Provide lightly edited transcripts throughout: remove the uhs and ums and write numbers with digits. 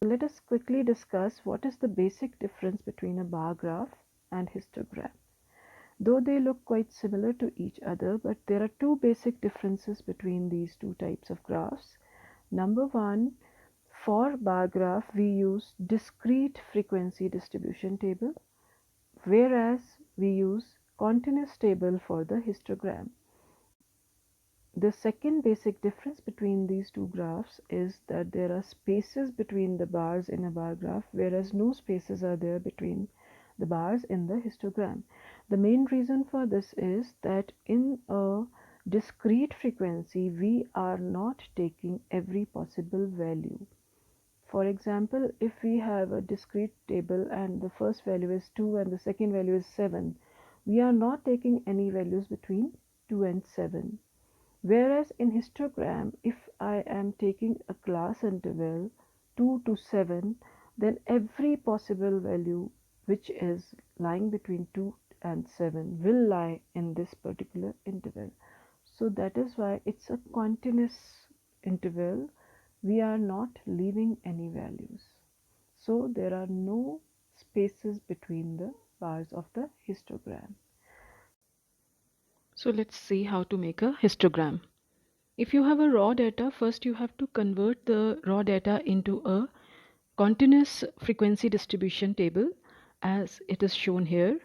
Let us quickly discuss what is the basic difference between a bar graph and histogram. Though they look quite similar to each other, but there are two basic differences between these two types of graphs. Number one, for bar graph we use discrete frequency distribution table, whereas we use continuous table for the histogram. The second basic difference between these two graphs is that there are spaces between the bars in a bar graph, whereas no spaces are there between the bars in the histogram. The main reason for this is that in a discrete frequency we are not taking every possible value. For example, if we have a discrete table and the first value is 2 and the second value is 7, we are not taking any values between 2 and 7. Whereas in histogram, if I am taking a class interval 2 to 7, then every possible value which is lying between 2 and 7 will lie in this particular interval. So that is why it's a continuous interval. We are not leaving any values. So there are no spaces between the bars of the histogram. So let's see how to make a histogram. If you have a raw data, first you have to convert the raw data into a continuous frequency distribution table as it is shown here.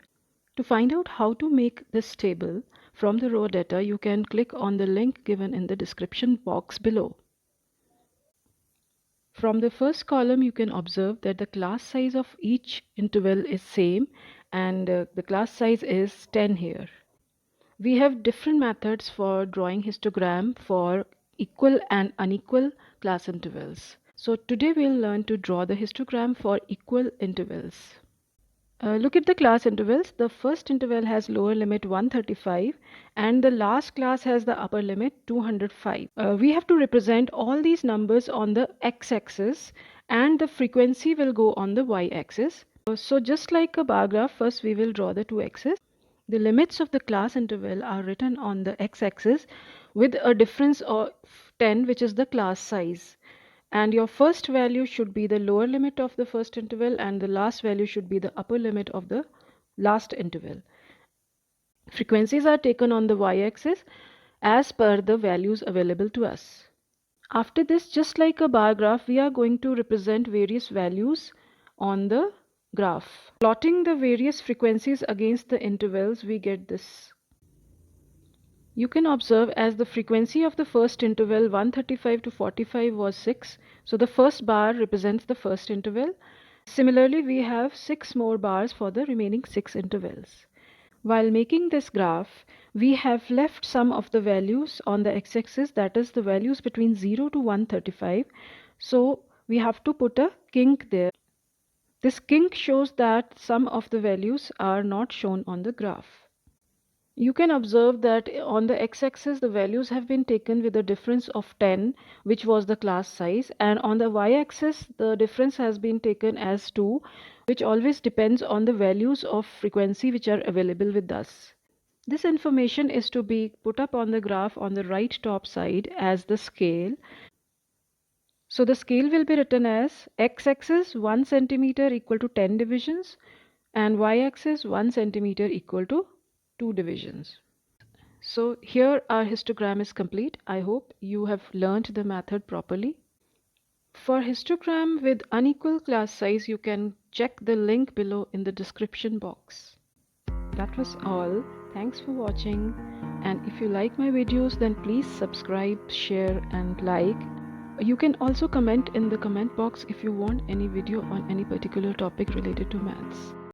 To find out how to make this table from the raw data, you can click on the link given in the description box below. From the first column, you can observe that the class size of each interval is same and the class size is 10 here. We have different methods for drawing histogram for equal and unequal class intervals. So today we'll learn to draw the histogram for equal intervals. Look at the class intervals. The first interval has lower limit 135 and the last class has the upper limit 205. We have to represent all these numbers on the x-axis and the frequency will go on the y-axis. So just like a bar graph, first we will draw the two axes. The limits of the class interval are written on the x-axis with a difference of 10, which is the class size. And your first value should be the lower limit of the first interval and the last value should be the upper limit of the last interval. Frequencies are taken on the y-axis as per the values available to us. After this, just like a bar graph, we are going to represent various values on the graph. Plotting the various frequencies against the intervals, we get this. You can observe as the frequency of the first interval 135 to 45 was 6. So the first bar represents the first interval. Similarly, we have 6 more bars for the remaining 6 intervals. While making this graph, we have left some of the values on the x-axis, that is the values between 0 to 135. So we have to put a kink there. This kink shows that some of the values are not shown on the graph. You can observe that on the x-axis the values have been taken with a difference of 10, which was the class size, and on the y-axis the difference has been taken as 2, which always depends on the values of frequency which are available with us. This information is to be put up on the graph on the right top side as the scale. So the scale will be written as x-axis 1 centimeter equal to 10 divisions and y-axis 1 centimeter equal to 2 divisions. So here our histogram is complete. I hope you have learned the method properly. For histogram with unequal class size, you can check the link below in the description box. That was all. Thanks for watching. And if you like my videos, then please subscribe, share and like. You can also comment in the comment box if you want any video on any particular topic related to maths.